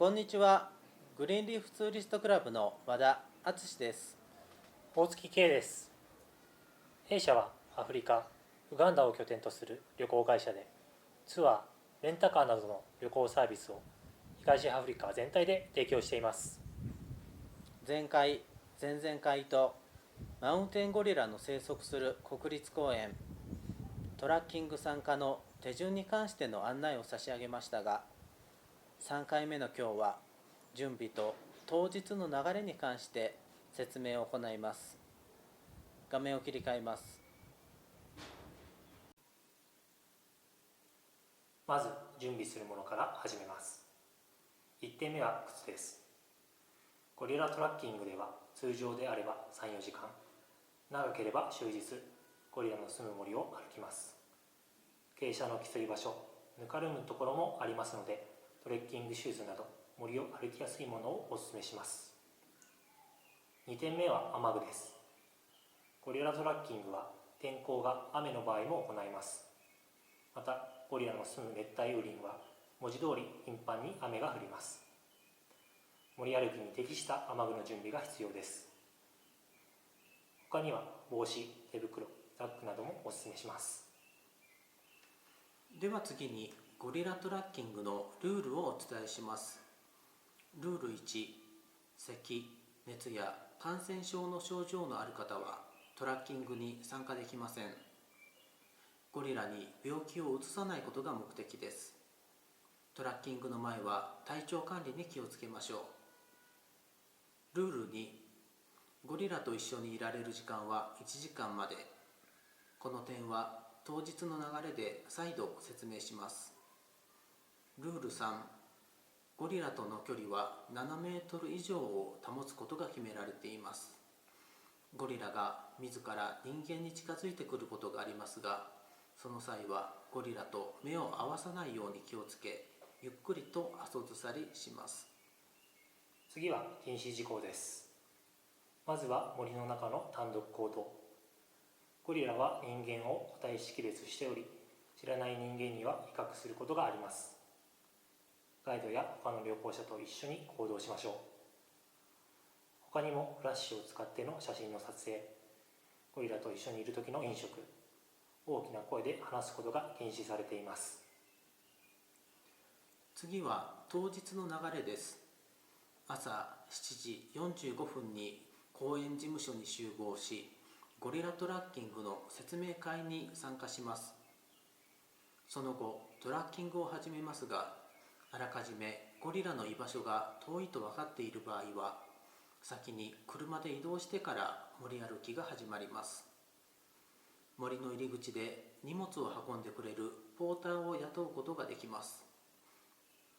こんにちは。グリーンリーフツーリストクラブの和田敦です。大月圭です。弊社はアフリカ、ウガンダを拠点とする旅行会社で、ツアー、レンタカーなどの旅行サービスを東アフリカ全体で提供しています。前回、前々回とマウンテンゴリラの生息する国立公園、トラッキング参加の手順に関しての案内を差し上げましたが、3回目の今日は準備と当日の流れに関して説明を行います。画面を切り替えます。まず準備するものから始めます。1点目は靴です。ゴリラトラッキングでは通常であれば 3,4 時間、長ければ終日ゴリラの住む森を歩きます。傾斜のきつい場所、ぬかるむところもありますので、トレッキングシューズなど森を歩きやすいものをお勧めします。2点目は雨具です。ゴリラトラッキングは天候が雨の場合も行います。またゴリラの住む熱帯雨林は文字通り頻繁に雨が降ります。森歩きに適した雨具の準備が必要です。他には帽子、手袋、ザックなどもお勧めします。では次にゴリラトラッキングのルールをお伝えします。ルール1、咳、熱や感染症の症状のある方はトラッキングに参加できません。ゴリラに病気をうつさないことが目的です。トラッキングの前は体調管理に気をつけましょう。ルール2、ゴリラと一緒にいられる時間は1時間まで。この点は当日の流れで再度説明します。ルール3、ゴリラとの距離は7メートル以上を保つことが決められています。ゴリラが自ら人間に近づいてくることがありますが、その際はゴリラと目を合わさないように気をつけ、ゆっくりと後ずさりします。次は禁止事項です。まずは森の中の単独行動。ゴリラは人間を個体識別しており、知らない人間には威嚇することがあります。ガイドや他の旅行者と一緒に行動しましょう。他にもフラッシュを使っての写真の撮影、ゴリラと一緒にいる時の飲食、大きな声で話すことが禁止されています。次は当日の流れです。朝7時45分に公園事務所に集合し、ゴリラトラッキングの説明会に参加します。その後、トラッキングを始めますが、あらかじめゴリラの居場所が遠いと分かっている場合は、先に車で移動してから森歩きが始まります。森の入り口で荷物を運んでくれるポーターを雇うことができます。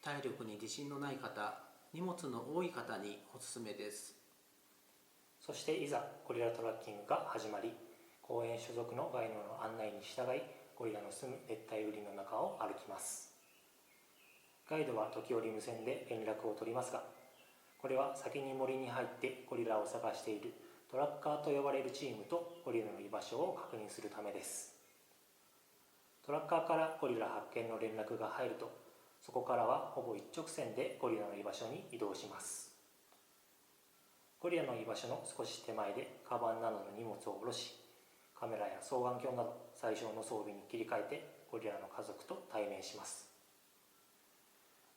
体力に自信のない方、荷物の多い方におすすめです。そしていざゴリラトラッキングが始まり、公園所属のガイドの案内に従い、ゴリラの住む熱帯雨林の中を歩きます。ガイドは時折無線で連絡を取りますが、これは先に森に入ってゴリラを探しているトラッカーと呼ばれるチームとゴリラの居場所を確認するためです。トラッカーからゴリラ発見の連絡が入ると、そこからはほぼ一直線でゴリラの居場所に移動します。ゴリラの居場所の少し手前でカバンなどの荷物を下ろし、カメラや双眼鏡など最小の装備に切り替えてゴリラの家族と対面します。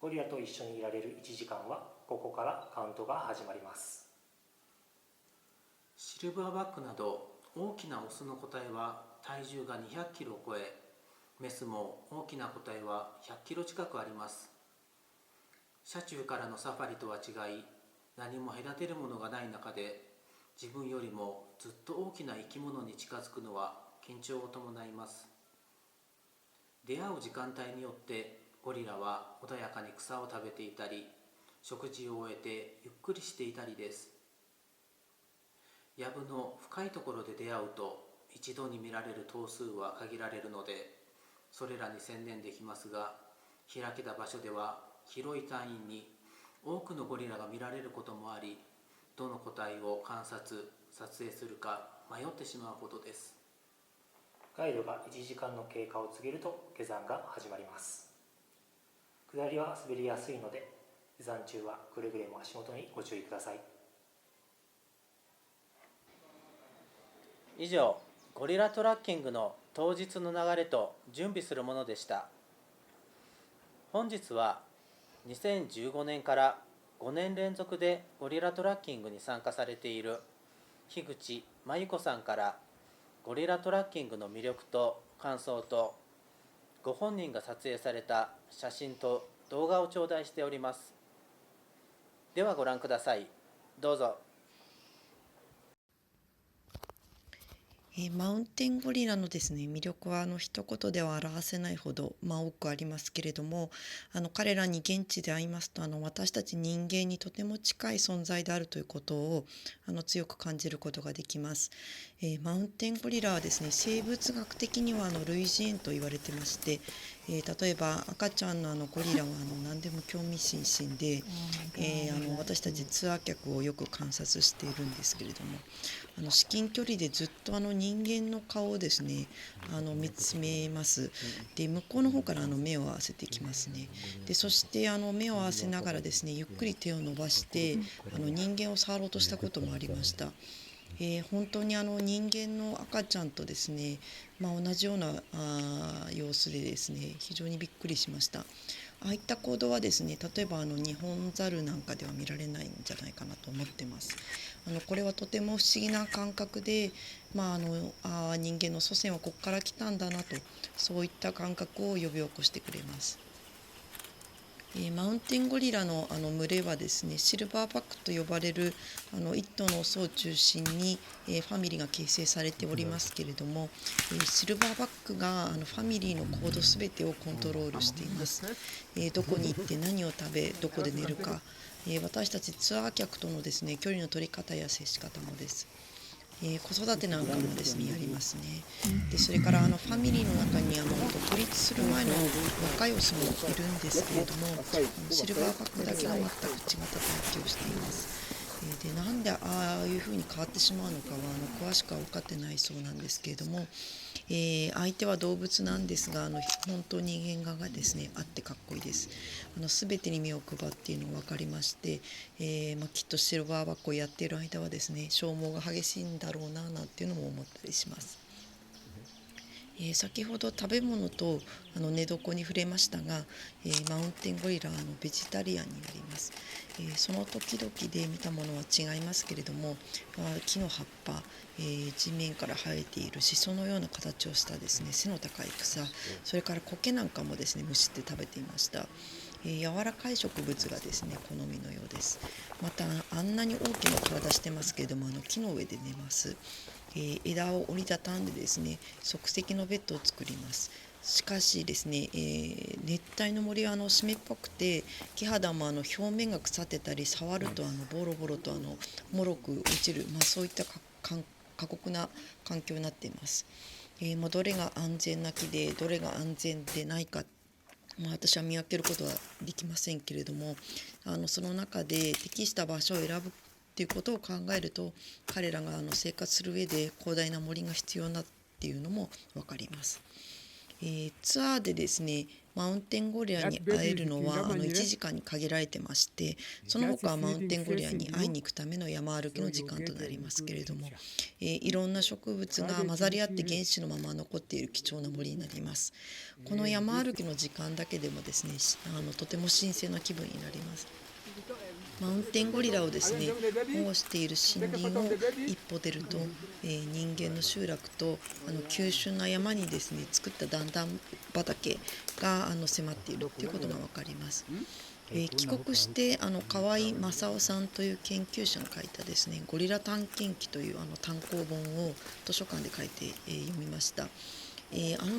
ゴリラと一緒にいられる1時間はここからカウントが始まります。シルバーバックなど大きなオスの個体は体重が200キロを超え、メスも大きな個体は100キロ近くあります。車中からのサファリとは違い、何も隔てるものがない中で、自分よりもずっと大きな生き物に近づくのは緊張を伴います。出会う時間帯によってゴリラは穏やかに草を食べていたり、食事を終えてゆっくりしていたりです。藪の深いところで出会うと一度に見られる頭数は限られるので、それらに専念できますが、開けた場所では広い単位に多くのゴリラが見られることもあり、どの個体を観察・撮影するか迷ってしまうほどです。ガイドが1時間の経過を告げると下山が始まります。下りは滑りやすいので、下山中はくれぐれも足元にご注意ください。以上、ゴリラトラッキングの当日の流れと準備するものでした。本日は2015年から5年連続でゴリラトラッキングに参加されている樋口真由子さんからゴリラトラッキングの魅力と感想とご本人が撮影された写真と動画を頂戴しております。ではご覧ください。どうぞ。マウンテンゴリラのですね、魅力は一言では表せないほど、多くありますけれども、彼らに現地で会いますと私たち人間にとても近い存在であるということを強く感じることができます。マウンテンゴリラはですね、生物学的には類人猿と言われてまして、例えば赤ちゃんのゴリラは何でも興味津々で、私たちツアー客をよく観察しているんですけれども、至近距離でずっと人間の顔をですね見つめます。で向こうの方から目を合わせてきますね。でそして目を合わせながらですねゆっくり手を伸ばして人間を触ろうとしたこともありました。本当に人間の赤ちゃんとですね、同じような様子でですね非常にびっくりしました。ああいった行動はですね例えばニホンザルなんかでは見られないんじゃないかなと思ってます。これはとても不思議な感覚で、人間の祖先はここから来たんだなとそういった感覚を呼び起こしてくれます。マウンテンゴリラの群れはですねシルバーバックと呼ばれる一頭のオスを中心にファミリーが形成されておりますけれども、シルバーバックがファミリーの行動すべてをコントロールしています。どこに行って何を食べどこで寝るか、私たちツアー客とのですね距離の取り方や接し方もです。子育てなんかもですねやりますね。でそれからファミリーの中に独立する前の若いオスもいるんですけれどもシルバーバックだけが全く違った体験をしています。でなんでああいうふうに変わってしまうのかは詳しくは分かってないそうなんですけれども、相手は動物なんですが本当に人間がですねあってかっこいいです。全てに目を配っているのが分かりまして、きっとシルバーバックをやっている間はですね消耗が激しいんだろうななんていうのも思ったりします。先ほど食べ物と寝床に触れましたが、マウンテンゴリラはベジタリアンになります。その時々で見たものは違いますけれども、木の葉っぱ、地面から生えているシソのような形をしたですね背の高い草、それから苔なんかもですねむしって食べていました。柔らかい植物がですね好みのようです。またあんなに大きな体してますけれども木の上で寝ます。枝を折りたたんでですね即席のベッドを作ります。しかしですね、熱帯の森は湿っぽくて木肌も表面が腐ってたり触るとボロボロともろく落ちる、そういった過酷な環境になっています。どれが安全な木でどれが安全でないか、私は見分けることはできませんけれどもその中で適した場所を選ぶっていうことを考えると彼らが生活する上で広大な森が必要なっていうのも分かります。ツアーでですねマウンテンゴリラに会えるのは1時間に限られてまして、その他はマウンテンゴリラに会いに行くための山歩きの時間となりますけれども、いろんな植物が混ざり合って原始のまま残っている貴重な森になります。この山歩きの時間だけでもですねとても神聖な気分になります。マウンテンゴリラをですね保護している森林を一歩出ると、人間の集落と急峻な山にですね作った段々畑が迫っているということが分かります。帰国して河合正夫さんという研究者が書いたですねゴリラ探検記という単行本を図書館で書いて、読みました。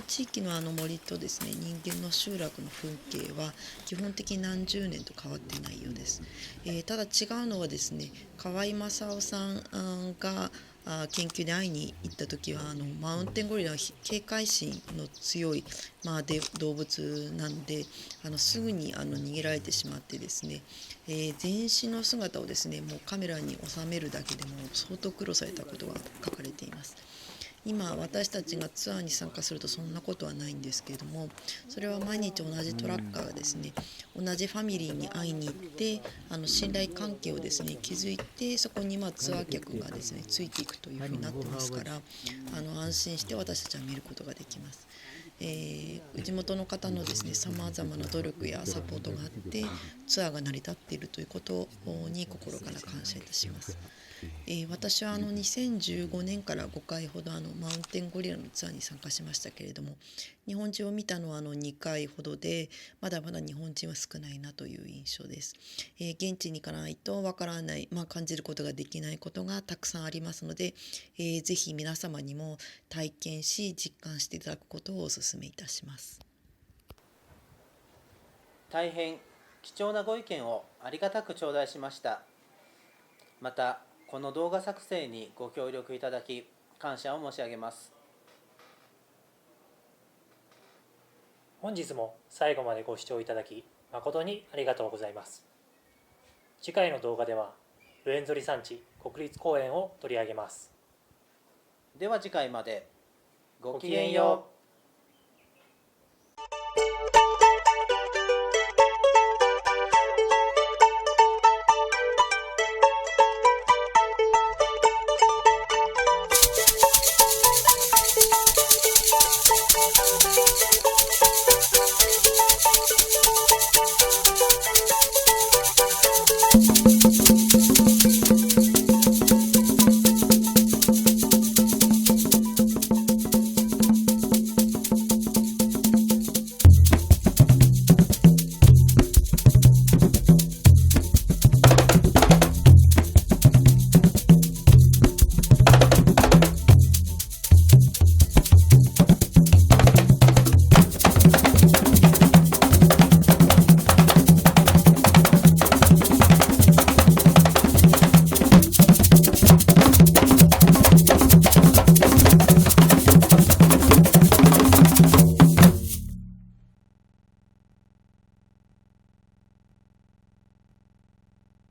地域の森とですね人間の集落の風景は基本的に何十年と変わっていないようです。ただ違うのはですね河合正夫さんが研究で会いに行った時はマウンテンゴリラは警戒心の強い、動物なのですぐに逃げられてしまってですね、全身の姿をですねもうカメラに収めるだけでも相当苦労されたことが書かれています。今私たちがツアーに参加するとそんなことはないんですけれども、それは毎日同じトラッカーがですね、同じファミリーに会いに行って、信頼関係をですね築いて、そこにツアー客がですねついていくというふうになってますから、安心して私たちは見ることができます。地元の方のですねさまざまな努力やサポートがあってツアーが成り立っているということに心から感謝いたします。私は2015年から5回ほどマウンテンゴリラのツアーに参加しましたけれども、日本人を見たのは2回ほどで、まだまだ日本人は少ないなという印象です。現地に行かないとわからない、感じることができないことがたくさんありますので、ぜひ皆様にも体験し実感していただくことをお勧めいたします。大変貴重なご意見をありがたく頂戴しました。またこの動画作成にご協力いただき感謝を申し上げます。本日も最後までご視聴いただき誠にありがとうございます。次回の動画ではルエンゾリ山地国立公園を取り上げます。では次回までごきげんよう。